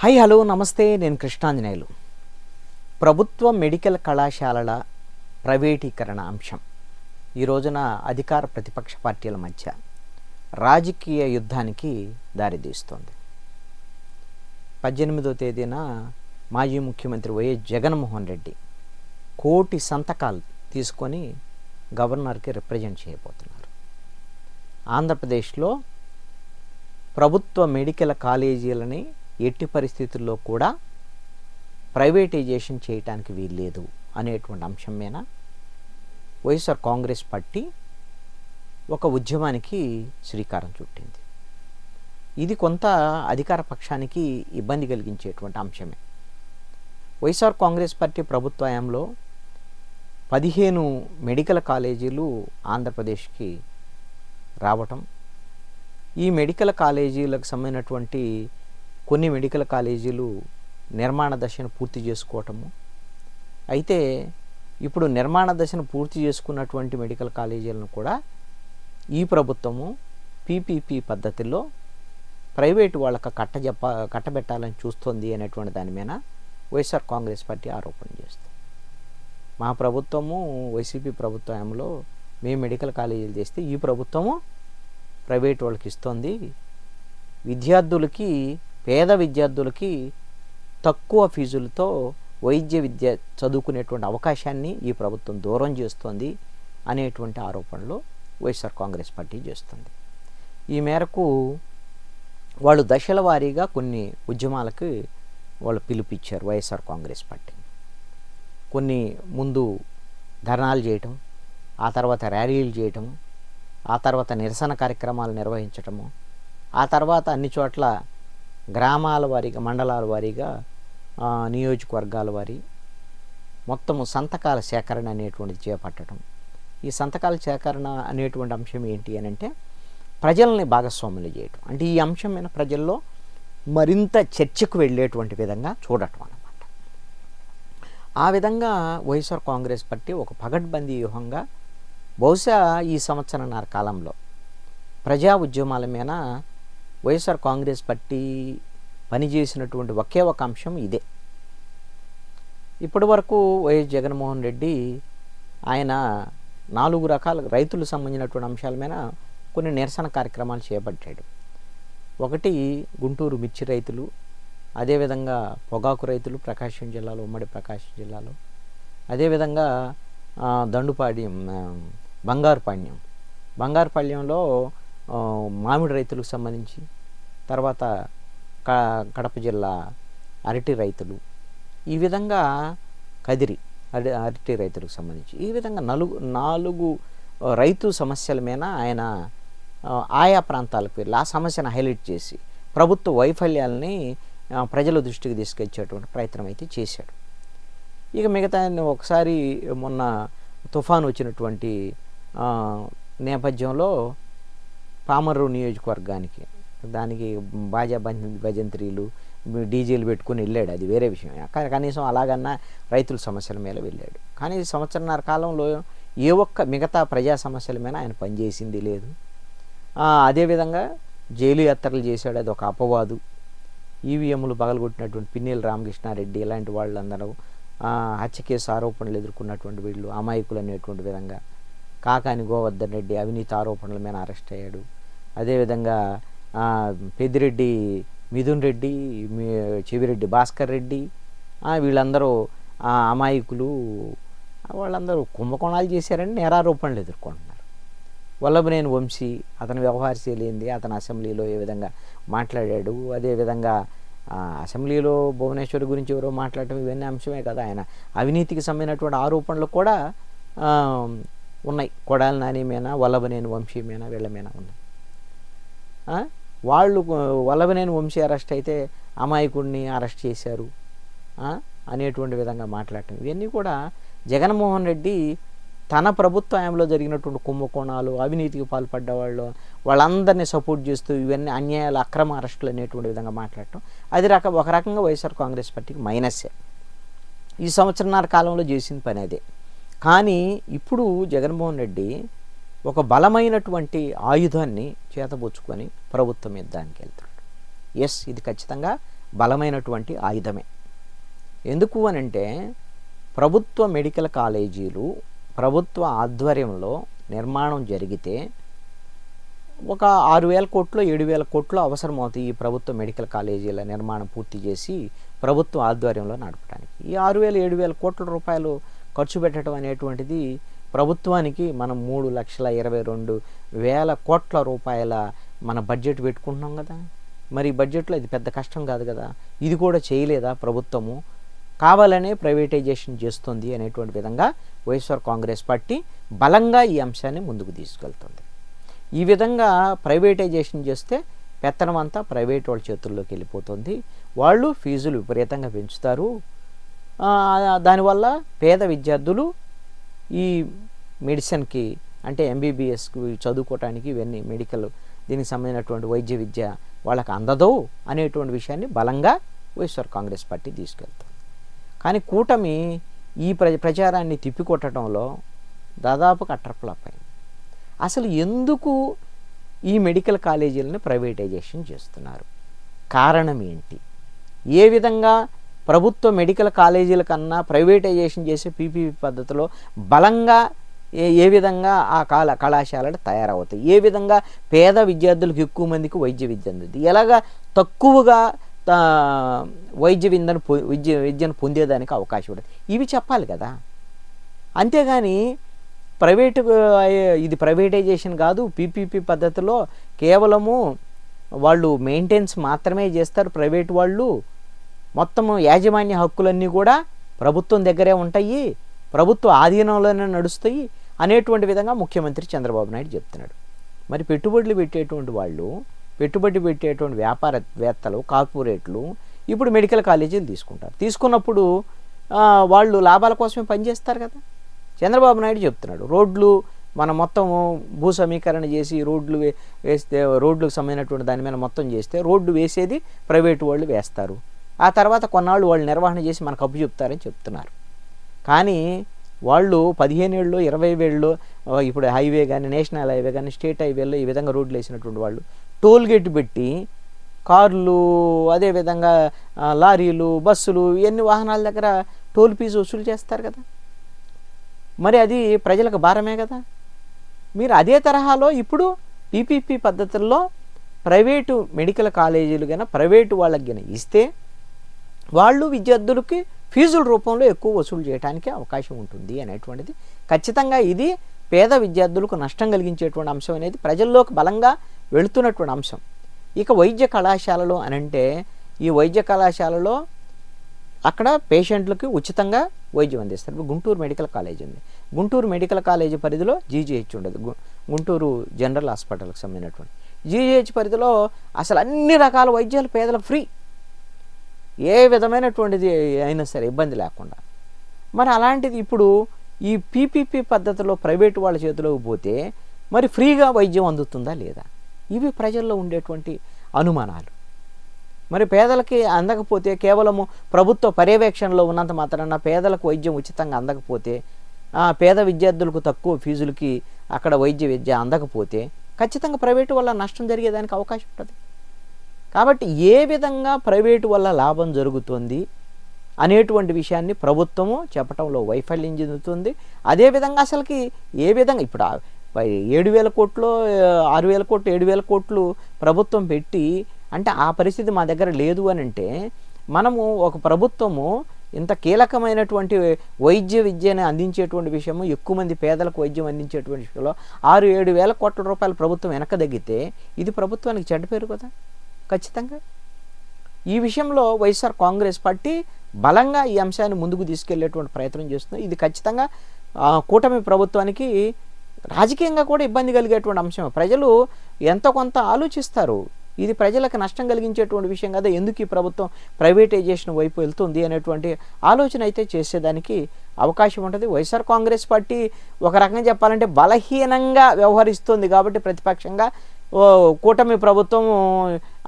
Hi hello నమస్తే, నేను కృష్ణాంజనేయులు. ప్రభుత్వ మెడికల్ కళాశాలల ప్రైవేటీకరణ అంశం ఈ రోజున అధికార ప్రతిపక్ష పార్టీల మధ్య రాజకీయ యుద్ధానికి దారితీస్తోంది. 18వ తేదీన మాజీ ముఖ్యమంత్రి వైఎస్ జగన్మోహన్ రెడ్డి 1 కోటి సంతకాలు తీసుకొని గవర్నర్కి రిప్రజెంట్ చేయబోతున్నారు. ఆంధ్రప్రదేశ్లో ప్రభుత్వ మెడికల్ కాలేజీలని ఎట్టి పరిస్థితుల్లో కూడా ప్రైవేటైజేషన్ చేయడానికి వీల్లేదు అనేటువంటి అంశం మీద వైఎస్ఆర్ కాంగ్రెస్ పార్టీ ఒక ఉద్యమానికి శ్రీకారం చుట్టింది. ఇది కొంత అధికార పక్షానికి ఇబ్బంది కలిగించేటువంటి అంశమే. వైఎస్ఆర్ కాంగ్రెస్ పార్టీ ప్రభుత్వ హయాంలో 15 మెడికల్ కాలేజీలు ఆంధ్రప్రదేశ్కి రావటం, ఈ మెడికల్ కాలేజీలకు సంబంధించినటువంటి కొన్ని మెడికల్ కాలేజీలు నిర్మాణ దశను పూర్తి చేసుకోవటము. అయితే ఇప్పుడు నిర్మాణ దశను పూర్తి చేసుకున్నటువంటి మెడికల్ కాలేజీలను కూడా ఈ ప్రభుత్వము పీపీపీ పద్ధతిలో ప్రైవేటు వాళ్ళకి కట్టబెట్టాలని చూస్తుంది అనేటువంటి దాని మీద వైఎస్ఆర్ కాంగ్రెస్ పార్టీ ఆరోపణ చేస్తుంది. మా ప్రభుత్వము వైసీపీ ప్రభుత్వంలో మేము మెడికల్ కాలేజీలు చేస్తే ఈ ప్రభుత్వము ప్రైవేట్ వాళ్ళకి ఇస్తుంది, విద్యార్థులకి, పేద విద్యార్థులకి తక్కువ ఫీజులతో వైద్య విద్య చదువుకునేటువంటి అవకాశాన్ని ఈ ప్రభుత్వం దూరం చేస్తోంది అనేటువంటి ఆరోపణలు వైఎస్ఆర్ కాంగ్రెస్ పార్టీ చేస్తుంది. ఈ మేరకు వాళ్ళు దశల వారీగా కొన్ని ఉద్యమాలకు వాళ్ళు పిలుపిచ్చారు. వైఎస్ఆర్ కాంగ్రెస్ పార్టీ కొన్ని ముందు ధర్నాలు చేయటం, ఆ తర్వాత ర్యాలీలు చేయటం, ఆ తర్వాత నిరసన కార్యక్రమాలు నిర్వహించటము, ఆ తర్వాత అన్ని చోట్ల గ్రామాల వారీగా, మండలాల వారీగా, నియోజకవర్గాల వారి మొత్తము సంతకాల సేకరణ అనేటువంటిది చేపట్టడం. ఈ సంతకాల సేకరణ అనేటువంటి అంశం ఏంటి అని అంటే ప్రజల్ని భాగస్వాములు చేయటం. అంటే ఈ అంశం మీద ప్రజల్లో మరింత చర్చకు వెళ్ళేటువంటి విధంగా చూడటం అన్నమాట. ఆ విధంగా వైఎస్ఆర్ కాంగ్రెస్ పార్టీ ఒక పగడ్బందీ వ్యూహంగా బహుశా ఈ సంవత్సరన్నర కాలంలో ప్రజా ఉద్యమాల మీద వైఎస్ఆర్ కాంగ్రెస్ పార్టీ పనిచేసినటువంటి ఒకే ఒక అంశం ఇదే. ఇప్పటి వరకు వైఎస్ జగన్మోహన్ రెడ్డి ఆయన 4 రకాల రైతులకు సంబంధించినటువంటి అంశాల మీద కొన్ని నిరసన కార్యక్రమాలు చేపట్టాడు. ఒకటి గుంటూరు మిర్చి రైతులు, అదేవిధంగా పొగాకు రైతులు ప్రకాశం జిల్లాలో, ఉమ్మడి ప్రకాశం జిల్లాలో, అదేవిధంగా దండుపాడ్యం, బంగారుపాళ్యంలో మామిడి రైతులకు సంబంధించి, తర్వాత కడప జిల్లా అరటి రైతులు, ఈ విధంగా కదిరి అరటి రైతులకు సంబంధించి ఈ విధంగా 4 రైతు సమస్యల మీద ఆయన ఆయా ప్రాంతాలకు వెళ్ళి ఆ సమస్యను హైలైట్ చేసి ప్రభుత్వ వైఫల్యాలని ప్రజల దృష్టికి తీసుకొచ్చేటువంటి ప్రయత్నం అయితే చేశాడు. ఇక మిగతా ఒకసారి మొన్న తుఫాను వచ్చినటువంటి నేపథ్యంలో పామర్రు నియోజకవర్గానికి దానికి బాజా భజంత్రీలు, డీజేలు పెట్టుకుని వెళ్ళాడు, అది వేరే విషయం. కనీసం అలాగన్నా రైతుల సమస్యల మీద వెళ్ళాడు. కానీ సంవత్సరన్నర కాలంలో ఏ ఒక్క మిగతా ప్రజా సమస్యల మీద ఆయన పనిచేసింది లేదు. అదేవిధంగా జైలు యాత్రలు చేశాడు, అది ఒక అపవాదు. ఈవీఎంలు పగలగొట్టినటువంటి పిన్నెల్లి రామకృష్ణారెడ్డి ఇలాంటి వాళ్ళందరూ హత్య కేసు ఆరోపణలు ఎదుర్కొన్నటువంటి వీళ్ళు అమాయకులు అనేటువంటి విధంగా కాకాని గోవర్ధన్ రెడ్డి అవినీతి ఆరోపణల మీద అరెస్ట్ అయ్యాడు. అదేవిధంగా పెద్దిరెడ్డి మిథున్ రెడ్డి, చెవిరెడ్డి భాస్కర్ రెడ్డి, వీళ్ళందరూ అమాయకులు, వాళ్ళందరూ కుంభకోణాలు చేశారని నేరారోపణలు ఎదుర్కొంటున్నారు. వల్లభనేని వంశీ, అతని వ్యవహారశైలి ఏంది, అతను అసెంబ్లీలో ఏ విధంగా మాట్లాడాడు, అదేవిధంగా అసెంబ్లీలో భువనేశ్వర్ గురించి ఎవరో మాట్లాడటం, ఇవన్నీ అంశమే కదా. ఆయన అవినీతికి సంబంధించినటువంటి ఆరోపణలు కూడా ఉన్నాయి. కొడాలి నాని మీద, వల్లభనేని వంశీ మీద, వీళ్ళ మీద ఉన్నాయి. వాళ్ళు వల్లభనేని వంశీ అరెస్ట్ అయితే అమాయకుడిని అరెస్ట్ చేశారు అనేటువంటి విధంగా మాట్లాడటం, ఇవన్నీ కూడా జగన్మోహన్ రెడ్డి తన ప్రభుత్వ హయాంలో జరిగినటువంటి కుంభకోణాలు, అవినీతికి పాల్పడ్డ వాళ్ళందరినీ సపోర్ట్ చేస్తూ ఇవన్నీ అన్యాయాలు, అక్రమ అరెస్టులు అనేటువంటి విధంగా మాట్లాడటం, అది ఒక రకంగా వైఎస్ఆర్ కాంగ్రెస్ పార్టీకి మైనస్సే. ఈ సంవత్సరన్నర కాలంలో చేసిన పని అదే. కానీ ఇప్పుడు జగన్మోహన్ రెడ్డి ఒక బలమైనటువంటి ఆయుధాన్ని చేతబుచ్చుకొని ప్రభుత్వం యుద్ధానికి వెళ్తున్నాడు. ఎస్, ఇది ఖచ్చితంగా బలమైనటువంటి ఆయుధమే. ఎందుకు అనంటే ప్రభుత్వ మెడికల్ కాలేజీలు ప్రభుత్వ ఆధ్వర్యంలో నిర్మాణం జరిగితే ఒక 6,000 కోట్లు 7,000 కోట్లు అవసరమవుతాయి ఈ ప్రభుత్వ మెడికల్ కాలేజీల నిర్మాణం పూర్తి చేసి ప్రభుత్వ ఆధ్వర్యంలో నడపడానికి. ఈ 6,000-7,000 కోట్ల రూపాయలు ఖర్చు పెట్టడం అనేటువంటిది ప్రభుత్వానికి మనం 3,22,000 కోట్ల రూపాయల మన బడ్జెట్ పెట్టుకుంటున్నాం కదా. మరి ఈ బడ్జెట్లో ఇది పెద్ద కష్టం కాదు కదా. ఇది కూడా చేయలేదా ప్రభుత్వము? కావాలనే ప్రైవేటైజేషన్ చేస్తుంది అనేటువంటి విధంగా వైఎస్ఆర్ కాంగ్రెస్ పార్టీ బలంగా ఈ అంశాన్ని ముందుకు తీసుకెళ్తుంది. ఈ విధంగా ప్రైవేటైజేషన్ చేస్తే పెత్తనం అంతా ప్రైవేట్ వాళ్ళ చేతుల్లోకి వెళ్ళిపోతుంది. వాళ్ళు ఫీజులు విపరీతంగా పెంచుతారు. దానివల్ల పేద విద్యార్థులు ఈ మెడిసిన్కి అంటే ఎంబీబీఎస్కి చదువుకోవటానికి ఇవన్నీ మెడికల్ దీనికి సంబంధించినటువంటి వైద్య విద్య వాళ్ళకి అందదు అనేటువంటి విషయాన్ని బలంగా వైఎస్ఆర్ కాంగ్రెస్ పార్టీ తీసుకెళ్తుంది. కానీ కూటమి ఈ ప్రచారాన్ని తిప్పికొట్టడంలో దాదాపుగా అట్రఫ్లాప్ అయింది. అసలు ఎందుకు ఈ మెడికల్ కాలేజీలను ప్రైవేటైజేషన్ చేస్తున్నారు? కారణం ఏంటి? ఏ విధంగా ప్రభుత్వ మెడికల్ కాలేజీల కన్నా ప్రైవేటైజేషన్ చేసే పీపీపీ పద్ధతిలో బలంగా ఏ విధంగా ఆ కళాశాలలు తయారవుతాయి? ఏ విధంగా పేద విద్యార్థులకు ఎక్కువ మందికి వైద్య విద్య అందుతుంది? ఎలాగా తక్కువగా విద్యను పొందేదానికి అవకాశం ఉంటుంది? ఇవి చెప్పాలి కదా. అంతేగాని ఇది ప్రైవేటైజేషన్ కాదు, పీపీపీ పద్ధతిలో కేవలము వాళ్ళు మెయింటెనెన్స్ మాత్రమే చేస్తారు ప్రైవేటు వాళ్ళు, మొత్తము యాజమాన్య హక్కులన్నీ కూడా ప్రభుత్వం దగ్గరే ఉంటాయి, ప్రభుత్వ ఆధీనంలోనే నడుస్తాయి అనేటువంటి విధంగా ముఖ్యమంత్రి చంద్రబాబు నాయుడు చెప్తున్నాడు. మరి పెట్టుబడులు పెట్టేటువంటి వాళ్ళు, పెట్టుబడి పెట్టేటువంటి వ్యాపారవేత్తలు, కార్పొరేట్లు ఇప్పుడు మెడికల్ కాలేజీలు తీసుకుంటారు. తీసుకున్నప్పుడు వాళ్ళు లాభాల కోసమే పనిచేస్తారు కదా. చంద్రబాబు నాయుడు చెప్తున్నాడు రోడ్లు మనం మొత్తం భూ సమీకరణ చేసి రోడ్లు వేస్తే రోడ్లకు సంబంధించినటువంటి దాని మీద మొత్తం చేస్తే రోడ్డు వేసేది ప్రైవేటు వాళ్ళు వేస్తారు. ఆ తర్వాత కొన్నాళ్ళు వాళ్ళు నిర్వహణ చేసి మనకు అప్పు చెప్తారని చెప్తున్నారు. కానీ వాళ్ళు 15 ఏళ్ళు 20 ఏళ్ళు ఇప్పుడు హైవే కానీ నేషనల్ హైవే కానీ స్టేట్ హైవేలో ఈ విధంగా రోడ్లు వేసినటువంటి వాళ్ళు టోల్ గేట్ పెట్టి కార్లు అదేవిధంగా లారీలు బస్సులు ఇవన్నీ వాహనాల దగ్గర టోల్ ఫీజు వసూలు చేస్తారు కదా. మరి అది ప్రజలకు భారమే కదా. మీరు అదే తరహాలో ఇప్పుడు పీపీపీ పద్ధతుల్లో ప్రైవేటు మెడికల్ కాలేజీలు కన్నా ప్రైవేటు వాళ్ళకి కన్నా ఇస్తే వాళ్ళు విద్యార్థులకి ఫీజుల రూపంలో ఎక్కువ వసూలు చేయడానికి అవకాశం ఉంటుంది అనేటువంటిది ఖచ్చితంగా ఇది పేద విద్యార్థులకు నష్టం కలిగించేటువంటి అంశం అనేది ప్రజల్లోకి బలంగా వెళుతున్నటువంటి అంశం. ఇక వైద్య కళాశాలలు అనంటే ఈ వైద్య కళాశాలలో అక్కడ పేషెంట్లకి ఉచితంగా వైద్యం అందిస్తారు. ఇప్పుడు గుంటూరు మెడికల్ కాలేజ్ ఉంది. గుంటూరు మెడికల్ కాలేజీ పరిధిలో జీజీహెచ్ ఉండదు, గుంటూరు జనరల్ హాస్పిటల్కి సంబంధించినటువంటి జీజీహెచ్ పరిధిలో అసలు అన్ని రకాల వైద్యాలు పేదలకు ఫ్రీ, ఏ విధమైనటువంటిది అయినా సరే ఇబ్బంది లేకుండా. మరి అలాంటిది ఇప్పుడు ఈ పీపీపీ పద్ధతిలో ప్రైవేటు వాళ్ళ చేతిలోకి పోతే మరి ఫ్రీగా వైద్యం అందుతుందా లేదా? ఇవి ప్రజల్లో ఉండేటువంటి అనుమానాలు. మరి పేదలకి అందకపోతే కేవలము ప్రభుత్వ పర్యవేక్షణలో ఉన్నంత మాత్రాన పేదలకు వైద్యం ఉచితంగా అందకపోతే, పేద విద్యార్థులకు తక్కువ ఫీజులకి అక్కడ వైద్య విద్య అందకపోతే ఖచ్చితంగా ప్రైవేటు వల్ల నష్టం జరిగేదానికి అవకాశం ఉంటుంది. కాబట్టి ఏ విధంగా ప్రైవేటు వల్ల లాభం జరుగుతుంది అనేటువంటి విషయాన్ని ప్రభుత్వము చెప్పడంలో వైఫల్యం చెందుతుంది. అదేవిధంగా అసలుకి ఏ విధంగా ఇప్పుడు 7,000 కోట్లు 6,000 కోట్లు 7,000 కోట్లు ప్రభుత్వం పెట్టి అంటే ఆ పరిస్థితి మా దగ్గర లేదు అని అంటే మనము ఒక ప్రభుత్వము ఇంత కీలకమైనటువంటి వైద్య విద్యను అందించేటువంటి విషయము, ఎక్కువ మంది పేదలకు వైద్యం అందించేటువంటి విషయంలో 6-7 కోట్ల రూపాయల ప్రభుత్వం వెనకదగ్గితే ఇది ప్రభుత్వానికి చెడ్డ పేరు కదా ఖచ్చితంగా. ఈ విషయంలో వైఎస్ఆర్ కాంగ్రెస్ పార్టీ బలంగా ఈ అంశాన్ని ముందుకు తీసుకెళ్లేటువంటి ప్రయత్నం చేస్తుంది. ఇది ఖచ్చితంగా కూటమి ప్రభుత్వానికి రాజకీయంగా కూడా ఇబ్బంది కలిగేటువంటి అంశం. ప్రజలు ఎంతో కొంత ఆలోచిస్తారు, ఇది ప్రజలకు నష్టం కలిగించేటువంటి విషయం కదా, ఎందుకు ఈ ప్రభుత్వం ప్రైవేటైజేషన్ వైపు వెళ్తుంది అనేటువంటి ఆలోచన అయితే చేసేదానికి అవకాశం ఉంటుంది. వైఎస్ఆర్ కాంగ్రెస్ పార్టీ ఒక రకంగా చెప్పాలంటే బలహీనంగా వ్యవహరిస్తుంది కాబట్టి ప్రతిపక్షంగా కూటమి ప్రభుత్వం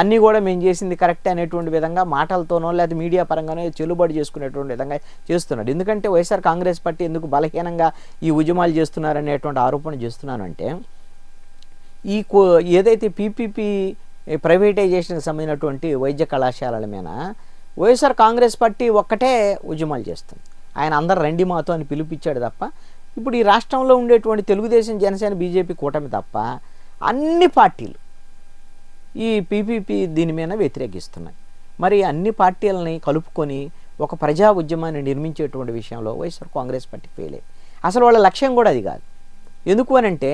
అన్నీ కూడా మేము చేసింది కరెక్ట్ అనేటువంటి విధంగా మాటలతోనో లేదా మీడియా పరంగానో చెల్లుబాటు చేసుకునేటువంటి విధంగా చేస్తున్నాడు. ఎందుకంటే వైఎస్ఆర్ కాంగ్రెస్ పార్టీ ఎందుకు బలహీనంగా ఈ ఉద్యమాలు చేస్తున్నారనేటువంటి ఆరోపణ చేస్తున్నానంటే ఏదైతే పీపీపీ ఈ ప్రైవేటైజేషన్కి సంబంధించినటువంటి వైద్య కళాశాలల మీద వైఎస్ఆర్ కాంగ్రెస్ పార్టీ ఒక్కటే ఉద్యమాలు చేస్తుంది. ఆయన అందరు రండి మాతో అని పిలిపించాడు తప్ప, ఇప్పుడు ఈ రాష్ట్రంలో ఉండేటువంటి తెలుగుదేశం, జనసేన, బీజేపీ కూటమి తప్ప అన్ని పార్టీలు ఈ పీపీపీ దీని మీద వ్యతిరేకిస్తున్నాయి. మరి అన్ని పార్టీలని కలుపుకొని ఒక ప్రజా ఉద్యమాన్ని నిర్మించేటువంటి విషయంలో వైఎస్ఆర్ కాంగ్రెస్ పార్టీ ఫెయిల్ అయ్యింది. అసలు వాళ్ళ లక్ష్యం కూడా అది కాదు. ఎందుకు అనంటే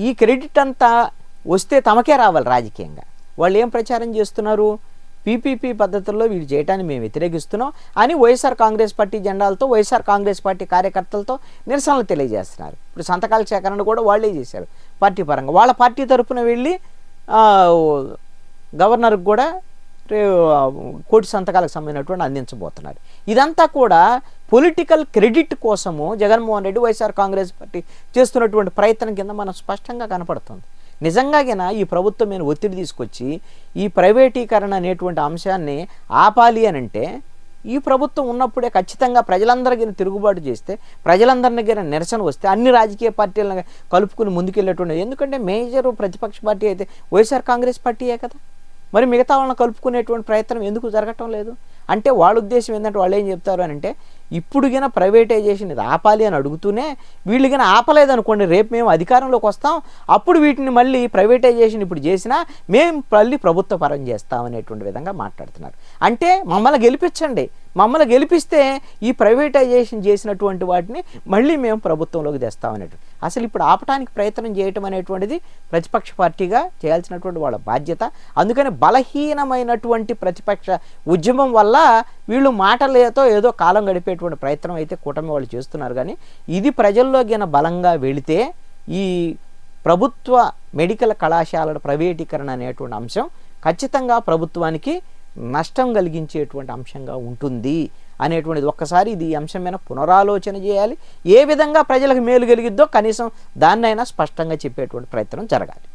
ఈ క్రెడిట్ అంతా వస్తే తమకే రావాలి రాజకీయంగా. వాళ్ళు ఏం ప్రచారం చేస్తున్నారు? పీపీపీ పద్ధతుల్లో వీళ్ళు చేయడానికి మేము వ్యతిరేకిస్తున్నాం అని వైఎస్ఆర్ కాంగ్రెస్ పార్టీ జెండాలతో, వైఎస్ఆర్ కాంగ్రెస్ పార్టీ కార్యకర్తలతో నిరసనలు తెలియజేస్తున్నారు. ఇప్పుడు సంతకాల సేకరణ కూడా వాళ్ళే చేశారు పార్టీ పరంగా. వాళ్ళ పార్టీ తరఫున వెళ్ళి గవర్నర్కి కూడా కోటి సంతకాలకు సంబంధించినటువంటి అందించబోతున్నారు. ఇదంతా కూడా పొలిటికల్ క్రెడిట్ కోసము జగన్మోహన్ రెడ్డి, వైఎస్ఆర్ కాంగ్రెస్ పార్టీ చేస్తున్నటువంటి ప్రయత్నం కింద మనం స్పష్టంగా కనపడుతుంది. నిజంగాగినా ఈ ప్రభుత్వం మీద ఒత్తిడి తీసుకొచ్చి ఈ ప్రైవేటీకరణ అనేటువంటి అంశాన్ని ఆపాలి అని అంటే ఈ ప్రభుత్వం ఉన్నప్పుడే ఖచ్చితంగా ప్రజలందరికీ తిరుగుబాటు చేస్తే, ప్రజలందరికీ నిరసన వస్తే అన్ని రాజకీయ పార్టీలను కలుపుకుని ముందుకెళ్ళేటువంటి. ఎందుకంటే మేజర్ ప్రతిపక్ష పార్టీ అయితే వైఎస్ఆర్ కాంగ్రెస్ పార్టీయే కదా. మరి మిగతా వాళ్ళని కలుపుకునేటువంటి ప్రయత్నం ఎందుకు జరగటం లేదు? అంటే వాళ్ళ ఉద్దేశం ఏంటంటే వాళ్ళు ఏం చెప్తారు అని అంటే, ఇప్పుడు గిన ప్రైవేటైజేషన్ ఇది ఆపాలి అని అడుగుతూనే వీళ్ళు గిన ఆపలేదనుకోండి, రేపు మేము అధికారంలోకి వస్తాం, అప్పుడు వీటిని మళ్ళీ ప్రైవేటైజేషన్ ఇప్పుడు చేసినా మేము మళ్ళీ ప్రభుత్వ పరం చేస్తాం అనేటువంటి విధంగా మాట్లాడుతున్నారు. అంటే మమ్మల్ని గెలిపించండి, మమ్మల్ని గెలిపిస్తే ఈ ప్రైవేటైజేషన్ చేసినటువంటి వాటిని మళ్ళీ మేము ప్రభుత్వంలోకి తెస్తామనేటువంటి. అసలు ఇప్పుడు ఆపటానికి ప్రయత్నం చేయటం అనేటువంటిది ప్రతిపక్ష పార్టీగా చేయాల్సినటువంటి వాళ్ళ బాధ్యత. అందుకని బలహీనమైనటువంటి ప్రతిపక్ష ఉద్యమం వల్ల వీళ్ళు మాటలతో ఏదో కాలం గడిపేటువంటి ప్రయత్నం అయితే కూటమి వాళ్ళు చేస్తున్నారు. కానీ ఇది ప్రజల్లోకి బలంగా వెళితే ఈ ప్రభుత్వ మెడికల్ కళాశాలల ప్రైవేటీకరణ అనేటువంటి అంశం ఖచ్చితంగా ప్రభుత్వానికి నష్టం కలిగించేటువంటి అంశంగా ఉంటుంది అనేటువంటిది ఒక్కసారి ఇది ఈ అంశం మీద పునరాలోచన చేయాలి. ఏ విధంగా ప్రజలకు మేలు కలిగిద్దో కనీసం దాన్నైనా స్పష్టంగా చెప్పేటువంటి ప్రయత్నం జరగాలి.